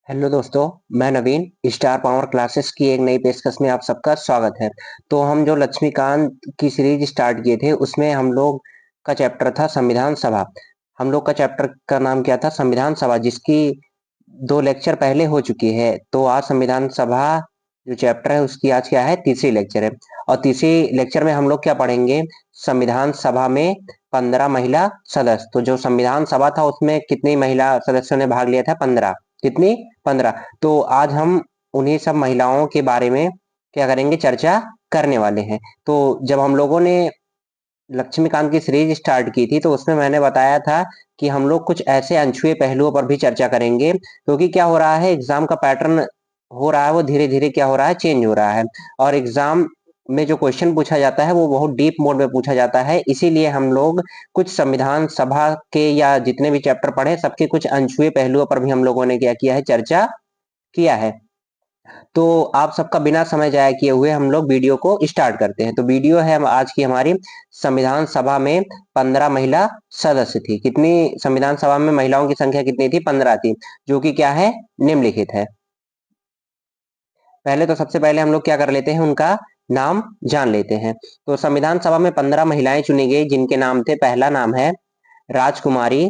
Hello दोस्तों, मैं नवीन star power classes की एक नई पेशकश में आप सबका स्वागत है। तो हम जो लक्ष्मीकांत की सीरीज स्टार्ट किए थे उसमें हम लोग का चैप्टर था संविधान सभा। हम लोग का चैप्टर का नाम क्या था? संविधान सभा, जिसकी दो लेक्चर पहले हो चुकी है। तो आज संविधान सभा जो चैप्टर है उसकी आज क्या है, तीसरी लेक्चर है। और तीसरी लेक्चर में हम लोग क्या पढ़ेंगे? संविधान सभा में 15 महिला सदस्य। तो जो संविधान सभा था उसमें कितनी महिला सदस्यों ने भाग लिया था? 15। कितनी? 15। तो आज हम उन्हीं सब महिलाओं के बारे में क्या करेंगे, चर्चा करने वाले हैं। तो जब हम लोगों ने लक्ष्मीकांत की सीरीज स्टार्ट की थी तो उसमें मैंने बताया था कि हम लोग कुछ ऐसे अनछुए पहलुओं पर भी चर्चा करेंगे, क्योंकि क्या हो रहा है, एग्जाम का पैटर्न हो रहा है वो धीरे धीरे क्या हो रहा है, चेंज हो रहा है। और एग्जाम में जो क्वेश्चन पूछा जाता है वो बहुत डीप मोड में पूछा जाता है। इसीलिए हम लोग कुछ संविधान सभा के या जितने भी चैप्टर पढ़े सबके कुछ अनछुए पहलुओं पर भी हम लोगों ने क्या किया है, चर्चा किया है। तो आप सबका बिना समय जाया किए हुए हम लोग वीडियो को स्टार्ट करते हैं। तो वीडियो है आज की हमारी, संविधान सभा में 15 महिला सदस्य थी। कितनी संविधान सभा में महिलाओं की संख्या कितनी थी? 15 थी, जो कि क्या है, निम्नलिखित है। पहले तो सबसे पहले हम लोग क्या कर लेते हैं, उनका नाम जान लेते हैं। तो संविधान सभा में 15 महिलाएं चुनी गई, जिनके नाम थे, पहला नाम है राजकुमारी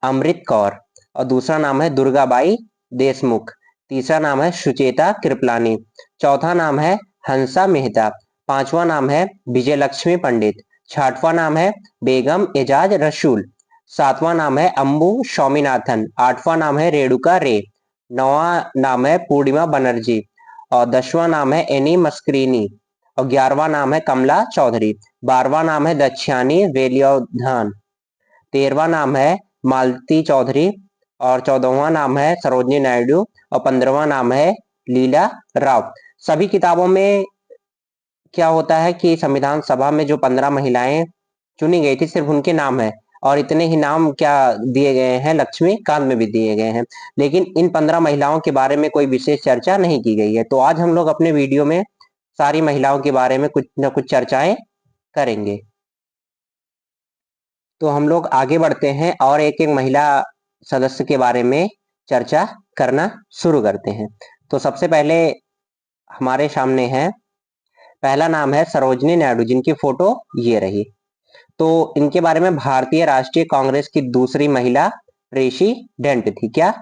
अमृत कौर, और दूसरा नाम है दुर्गाबाई देशमुख, तीसरा नाम है सुचेता कृपलानी, चौथा नाम है हंसा मेहता, पांचवा नाम है विजय लक्ष्मी पंडित, छठवां नाम है बेगम एजाज रसूल, सातवां नाम है अंबु स्वामीनाथन, आठवां नाम है रेणुका रे, नौवां नाम है पूर्णिमा बनर्जी, और 10वां नाम है एनी मस्करीनी, और 11वां नाम है कमला चौधरी, 12वां नाम है दक्षिणी वेलियोधन, 13वां नाम है मालती चौधरी, और 14वां नाम है सरोजनी नायडू, और 15वां नाम है लीला राव। सभी किताबों में क्या होता है कि संविधान सभा में जो 15 महिलाएं चुनी गई थी सिर्फ उनके नाम है, और इतने ही नाम क्या दिए गए हैं, लक्ष्मीकांत में भी दिए गए हैं। लेकिन इन 15 महिलाओं के बारे में कोई विशेष चर्चा नहीं की गई है। तो आज हम लोग अपने वीडियो में सारी महिलाओं के बारे में कुछ न कुछ चर्चाएं करेंगे। तो हम लोग आगे बढ़ते हैं और एक एक महिला सदस्य के बारे में चर्चा करना शुरू करते हैं। तो सबसे पहले हमारे सामने है, पहला नाम है सरोजनी नायडू, जिनकी फोटो ये रही। तो इनके बारे में, भारतीय राष्ट्रीय कांग्रेस की दूसरी महिला प्रेसिडेंट थी। क्या?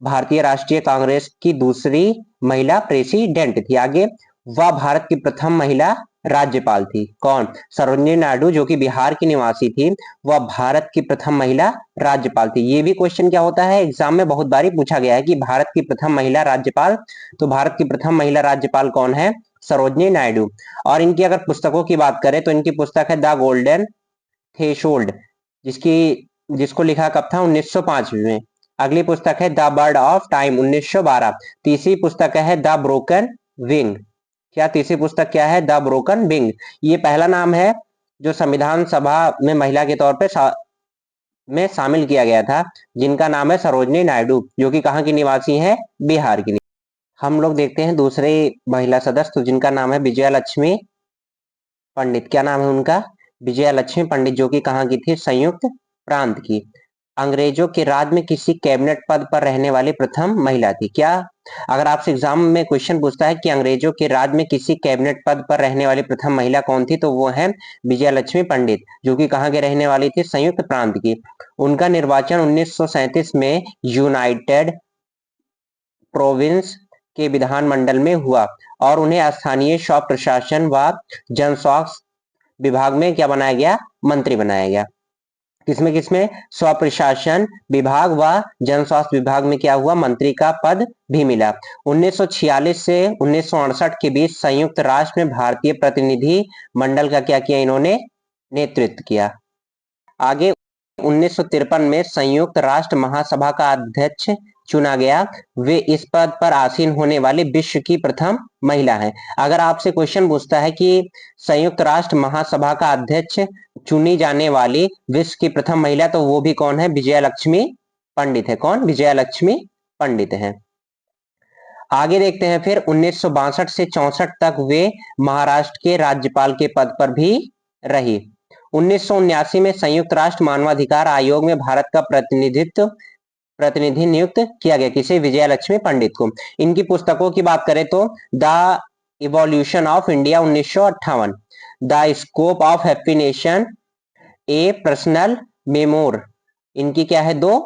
भारतीय राष्ट्रीय कांग्रेस की दूसरी महिला प्रेसिडेंट थी। आगे, वह भारत की प्रथम महिला राज्यपाल थी। कौन? सरोजनी नायडू, जो कि बिहार की निवासी थी, वह भारत की प्रथम महिला राज्यपाल थी। ये भी क्वेश्चन क्या होता है, एग्जाम में बहुत बारी पूछा गया है कि भारत की प्रथम महिला राज्यपाल। तो भारत की प्रथम महिला राज्यपाल कौन है? सरोजनी नायडू। और इनकी अगर पुस्तकों की बात करें तो इनकी पुस्तक है द गोल्डन थ्रेशोल्ड, जिसकी जिसको लिखा कब था? 1905 में। अगली पुस्तक है द बर्ड ऑफ टाइम, 1912। तीसरी पुस्तक है द ब्रोकन विंग। क्या तीसरी पुस्तक क्या है? The broken wing. ये पहला नाम है जो संविधान सभा में महिला के तौर पे में शामिल किया गया था, जिनका नाम है सरोजनी नायडू, जो कि कहाँ की निवासी है? बिहार की। हम लोग देखते हैं दूसरे महिला सदस्य, जिनका नाम है विजया लक्ष्मी पंडित। क्या नाम है उनका? विजया लक्ष्मी पंडित, जो कि कहाँ की थी? संयुक्त प्रांत की। अंग्रेजों के राज में किसी कैबिनेट पद पर रहने वाली प्रथम महिला थी। क्या? अगर आपसे एग्जाम में क्वेश्चन पूछता है कि अंग्रेजों के राज में किसी कैबिनेट पद पर रहने वाली प्रथम महिला कौन थी, तो वो है विजया लक्ष्मी पंडित, जो कि कहाँ के रहने वाली थी? संयुक्त प्रांत की। उनका निर्वाचन 1937 में यूनाइटेड प्रोविंस के विधानमंडल में हुआ, और उन्हें स्थानीय स्वास्थ्य प्रशासन व जन स्वास्थ्य विभाग में क्या बनाया गया? मंत्री बनाया गया। किसमें किसमें? स्व प्रशासन विभाग व जन स्वास्थ्य विभाग में क्या हुआ? मंत्री का पद भी मिला। 1946 से 1968 के बीच संयुक्त राष्ट्र में भारतीय प्रतिनिधि मंडल का क्या किया इन्होंने? नेतृत्व किया। आगे, 1953 में संयुक्त राष्ट्र महासभा का अध्यक्ष चुना गया। वे इस पद पर आसीन होने वाली विश्व की प्रथम महिला हैं। अगर आपसे क्वेश्चन पूछता है कि संयुक्त राष्ट्र महासभा का अध्यक्ष चुनी जाने वाली विश्व की प्रथम महिला, तो वो भी कौन है? विजया लक्ष्मी पंडित है। कौन? विजया लक्ष्मी पंडित है। आगे देखते हैं, फिर 1962 से 64 तक वे महाराष्ट्र के राज्यपाल के पद पर भी रही। 1979 में संयुक्त राष्ट्र मानवाधिकार आयोग में भारत का प्रतिनिधित्व प्रतिनिधि नियुक्त किया गया, किसे? विजया लक्ष्मी पंडित को। इनकी पुस्तकों की बात करें तो the evolution of India 1958, the scope of happy nation, A personal memoir, इनकी क्या है? 2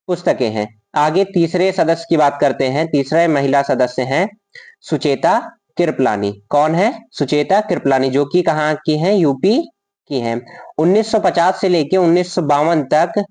पुस्तकें हैं। आगे तीसरे सदस्य की बात करते हैं। तीसरे महिला सदस्य हैं सुचेता कृपलानी। कौन है? सुचेता कृपलानी, जो कि कहाँ की हैं? यूपी की हैं। 1950 से लेकर 1952 तक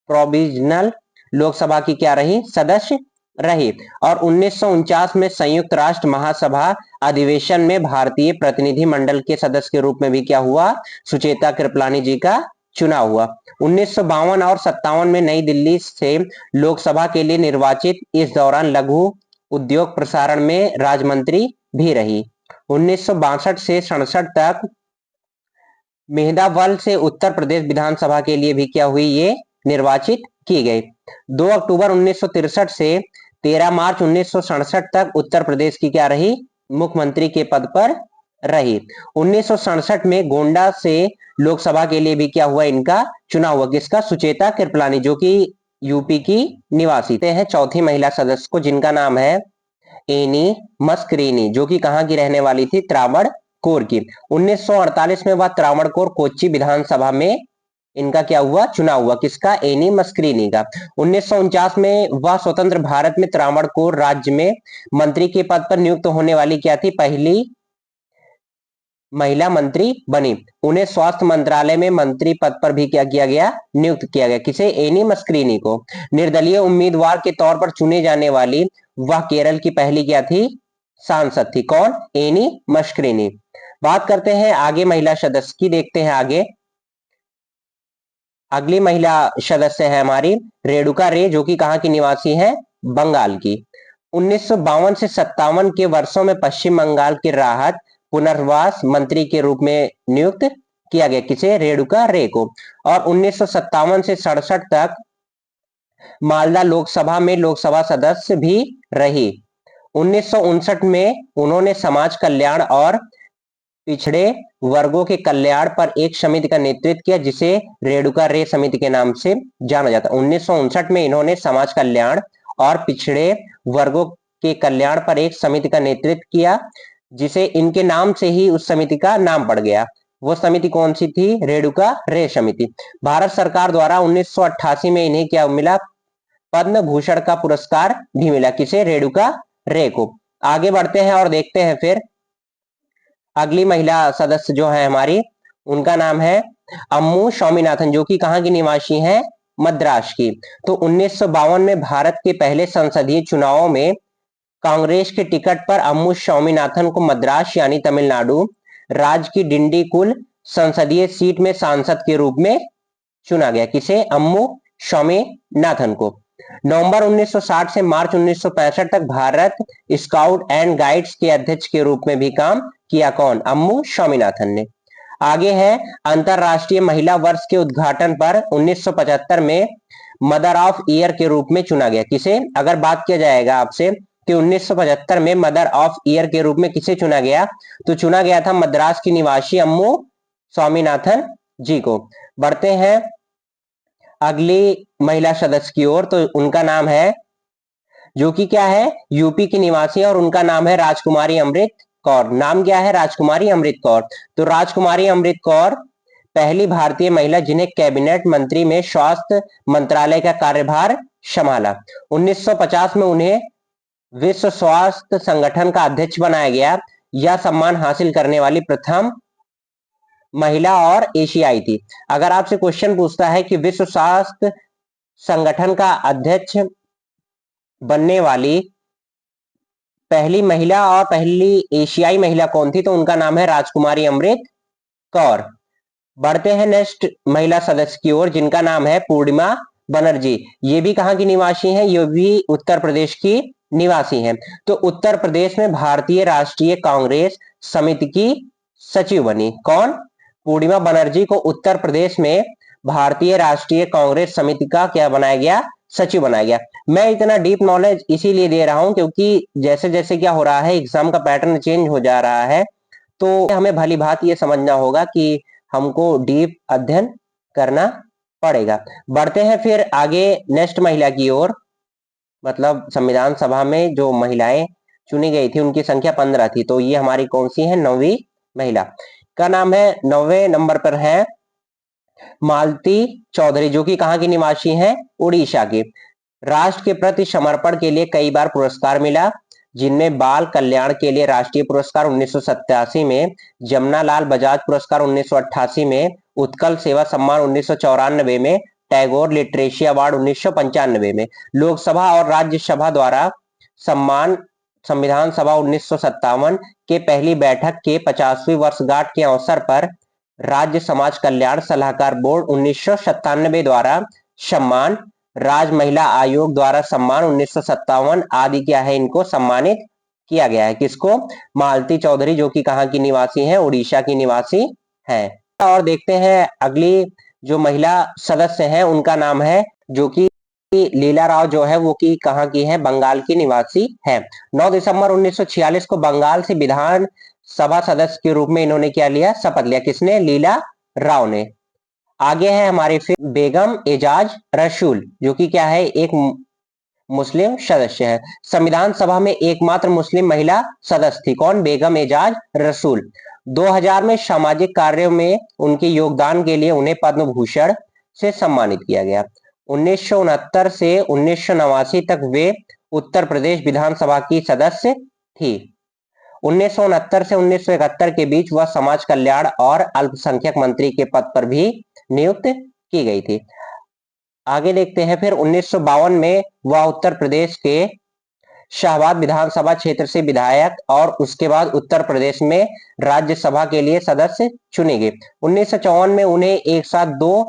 प्रोविजनल लोकसभा की क्या रही? सदस्य रही। और 1949 में संयुक्त राष्ट्र महासभा अधिवेशन में भारतीय प्रतिनिधि मंडल के सदस्य के रूप में भी क्या हुआ? सुचेता कृपलानी जी का चुनाव हुआ। 1952 और 57 में नई दिल्ली से लोकसभा के लिए निर्वाचित। इस दौरान लघु उद्योग प्रसारण में राज्य मंत्री भी रही। 1962 से 67 तक मेहदावल से उत्तर प्रदेश विधानसभा के लिए भी क्या हुई? ये निर्वाचित की गई। 2 अक्टूबर 1963 से 13 मार्च 1967 तक उत्तर प्रदेश की क्या रही? मुख्यमंत्री के पद पर रही। 1967 में गोंडा से लोकसभा के लिए भी क्या हुआ? इनका चुनाव हुआ। किसका? सुचेता कृपलानी, जो कि यूपी की निवासी है। चौथी महिला सदस्य को, जिनका नाम है एनी मस्करीनी, जो कि कहाँ की रहने वाली थी? त्रावणकोर की। 1948 में वह त्रावणकोर कोच्चि विधानसभा में इनका क्या हुआ? चुनाव हुआ। किसका? एनी मस्करीनी का। 1949 में वह स्वतंत्र भारत में त्रावणकोर राज्य में मंत्री के पद पर नियुक्त होने वाली क्या थी? पहली महिला मंत्री बनी। उन्हें स्वास्थ्य मंत्रालय में मंत्री पद पर भी क्या किया गया? नियुक्त किया गया। किसे? एनी मस्करीनी को। निर्दलीय उम्मीदवार के तौर पर चुने जाने वाली वह केरल की पहली क्या थी? सांसद थी। कौन? एनी मस्करीनी। बात करते हैं आगे महिला सदस्य की। देखते हैं आगे। अगली महिला सदस्य है हमारी रेणुका रे, जो कि कहाँ की निवासी है? बंगाल की। 1952 से 57 के वर्षों में पश्चिम बंगाल के राहत पुनर्वास मंत्री के रूप में नियुक्त किया गया। किसे? रेणुका रे को। और 1957 से 67 तक मालदा लोकसभा में लोकसभा सदस्य भी रही। 1959 में उन्होंने समाज कल्याण और पिछड़े वर्गों के कल्याण पर एक समिति का नेतृत्व किया, जिसे रेणुका रे समिति के नाम से जाना जाता है। 1959 में इन्होंने समाज कल्याण और पिछड़े वर्गों के कल्याण पर एक समिति का नेतृत्व किया, जिसे इनके नाम से ही उस समिति का नाम पड़ गया। वो समिति कौन सी थी? रेणुका रे समिति। भारत सरकार द्वारा 1988 में इन्हें क्या मिला? पद्म भूषण का पुरस्कार भी मिला। किसे? रेणुका रे को। आगे बढ़ते हैं और देखते हैं फिर अगली महिला सदस्य जो है हमारी, उनका नाम है अम्मू स्वामीनाथन, जो कि कहाँ की निवासी हैं? मद्रास की। तो 1952 में भारत के पहले संसदीय चुनावों में कांग्रेस के टिकट पर अम्मू स्वामीनाथन को मद्रास यानी तमिलनाडु राज्य की डिंडीगुल संसदीय सीट में सांसद के रूप में चुना गया। किसे? अम्मू स्वामीनाथन को। नवंबर 1960 से मार्च 1965 तक भारत स्काउट एंड गाइड्स के अध्यक्ष के रूप में भी काम किया। कौन? अम्मू स्वामीनाथन ने। आगे है अंतरराष्ट्रीय महिला वर्ष के उद्घाटन पर 1975 में मदर ऑफ ईयर के रूप में चुना गया। किसे? अगर बात किया जाएगा आपसे कि 1975 में मदर ऑफ ईयर के रूप में किसे चुना गया, तो चुना गया था मद्रास की निवासी अम्मू स्वामीनाथन जी को। बढ़ते हैं अगली महिला सदस्य की ओर। तो उनका नाम है, जो कि क्या है? यूपी की निवासी, और उनका नाम है राजकुमारी अमृत कौर। नाम क्या है? राजकुमारी अमृत कौर। तो राजकुमारी अमृत कौर पहली भारतीय महिला जिन्हें कैबिनेट मंत्री में स्वास्थ्य मंत्रालय का कार्यभार संभाला। 1950 में उन्हें विश्व स्वास्थ्य संगठन का अध्यक्ष बनाया गया। यह सम्मान हासिल करने वाली प्रथम महिला और एशियाई थी। अगर आपसे क्वेश्चन पूछता है कि विश्व स्वास्थ्य संगठन का अध्यक्ष बनने वाली पहली महिला और पहली एशियाई महिला कौन थी, तो उनका नाम है राजकुमारी अमृत कौर। बढ़ते हैं नेक्स्ट महिला सदस्य की ओर, जिनका नाम है पूर्णिमा बनर्जी। ये भी कहाँ की निवासी हैं? ये भी उत्तर प्रदेश की निवासी हैं। तो उत्तर प्रदेश में भारतीय राष्ट्रीय कांग्रेस समिति की सचिव बनी। कौन? पूर्णिमा बनर्जी को उत्तर प्रदेश में भारतीय राष्ट्रीय कांग्रेस समिति का क्या बनाया गया? सचिव बनाया गया। मैं इतना डीप नॉलेज इसीलिए दे रहा हूं क्योंकि जैसे जैसे क्या हो रहा है, एग्जाम का पैटर्न चेंज हो जा रहा है, तो हमें भली भांति ये समझना होगा कि हमको डीप अध्ययन करना पड़ेगा। बढ़ते हैं फिर आगे नेक्स्ट महिला की ओर, मतलब संविधान सभा में जो महिलाएं चुनी गई थी उनकी संख्या 15 थी, तो ये हमारी कौन सी है, 9वीं महिला का नाम है। 9वें नंबर पर है मालती चौधरी, जो कि कहाँ की निवासी हैं, उड़ीसा की। राष्ट्र के प्रति समर्पण के लिए कई बार पुरस्कार मिला, जिनमें बाल कल्याण के लिए राष्ट्रीय पुरस्कार 1987 में, जमनालाल बजाज पुरस्कार 1988 में, उत्कल सेवा सम्मान 1994 में, टैगोर लिटरेसी अवार्ड 1995 में, लोकसभा और राज्यसभा द्वारा सम्मान संविधान सभा 1957 के पहली बैठक के 50वीं वर्षगांठ के अवसर पर राज्य समाज कल्याण सलाहकार बोर्ड 1997 द्वारा सम्मान, राज महिला आयोग द्वारा सम्मान 1957 आदि क्या है, इनको सम्मानित किया गया है। किसको, मालती चौधरी, जो कि कहाँ की निवासी है, उड़ीसा की निवासी है। और देखते हैं अगली जो महिला सदस्य हैं उनका नाम है, जो कि लीला राव जो है वो की कहाँ की है, बंगाल की निवासी है। 9 दिसंबर 1946 को बंगाल से विधान सभा सदस्य के रूप में इन्होंने क्या लिया, शपथ लिया। किसने, लीला राव ने। आगे है हमारे फिर बेगम एजाज रसूल, जो कि क्या है, एक मुस्लिम सदस्य है। संविधान सभा में एकमात्र मुस्लिम महिला सदस्य थी। कौन, बेगम एजाज रसूल। 2000 में सामाजिक कार्यों में उनके योगदान के लिए उन्हें पद्म भूषण से सम्मानित किया गया। 1969 से 1989 तक वे उत्तर प्रदेश विधानसभा की सदस्य थी। 1969 से 1971 के बीच वह समाज कल्याण और अल्पसंख्यक मंत्री के पद पर भी नियुक्त की गई थी। आगे देखते हैं फिर 1952 में वह उत्तर प्रदेश के शाहबाद विधानसभा क्षेत्र से विधायक और उसके बाद उत्तर प्रदेश में राज्यसभा के लिए सदस्य चुने गए। 1954 में उन्हें एक साथ 2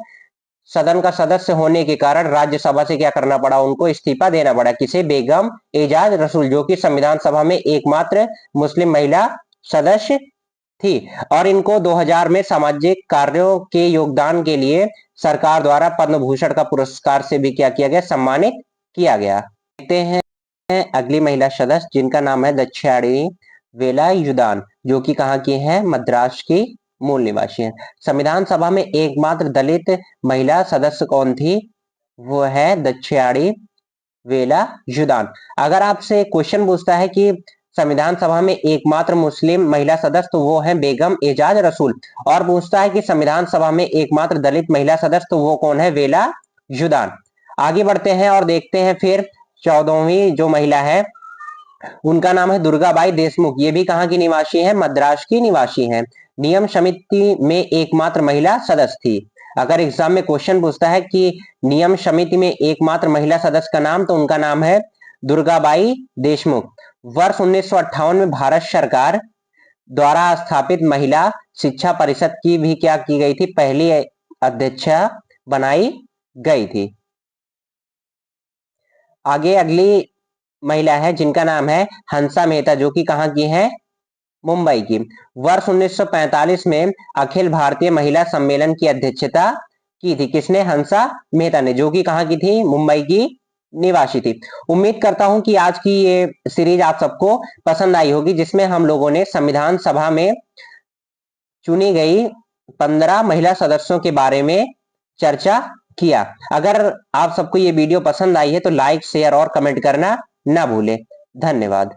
सदन का सदस्य होने के कारण राज्यसभा से क्या करना पड़ा, उनको इस्तीफा देना पड़ा। किसे, बेगम एजाज रसूल, जो कि संविधान सभा में एकमात्र मुस्लिम महिला सदस्य थी। और इनको 2000 में सामाजिक कार्यों के योगदान के लिए सरकार द्वारा पद्म भूषण का पुरस्कार से भी क्या किया गया, सम्मानित किया गया। देखते हैं अगली महिला सदस्य, जिनका नाम है दाक्षायणी वेलायुधन, जो कि कहाँ की है, मद्रास की मूल निवासी है। संविधान सभा में एकमात्र दलित महिला सदस्य कौन थी, वो है दाक्षायणी वेलायुधन। अगर आपसे क्वेश्चन पूछता है कि संविधान सभा में एकमात्र मुस्लिम महिला सदस्य, तो वो है बेगम एजाज रसूल। और पूछता है कि संविधान सभा में एकमात्र दलित महिला सदस्य, तो वो कौन है, वेलायुधन। आगे बढ़ते हैं और देखते हैं फिर 14वीं जो महिला है उनका नाम है दुर्गाबाई देशमुख। ये भी कहाँ की निवासी है, मद्रास की निवासी है। नियम समिति में एकमात्र महिला सदस्य थी। अगर एग्जाम में क्वेश्चन पूछता है कि नियम समिति में एकमात्र महिला सदस्य का नाम, तो उनका नाम है दुर्गाबाई देशमुख। वर्ष 1958 में भारत सरकार द्वारा स्थापित महिला शिक्षा परिषद की भी क्या की गई थी, पहली अध्यक्षा बनाई गई थी। आगे अगली महिला है जिनका नाम है हंसा मेहता, जो कि कहाँ की है, मुंबई की। वर्ष 1945 में अखिल भारतीय महिला सम्मेलन की अध्यक्षता की थी। किसने, हंसा मेहता ने, जो कि कहाँ की थी, मुंबई की निवासी थी। उम्मीद करता हूं कि आज की ये सीरीज आप सबको पसंद आई होगी, जिसमें हम लोगों ने संविधान सभा में चुनी गई 15 महिला सदस्यों के बारे में चर्चा किया। अगर आप सबको ये वीडियो पसंद आई है तो लाइक, शेयर और कमेंट करना ना भूलें। धन्यवाद।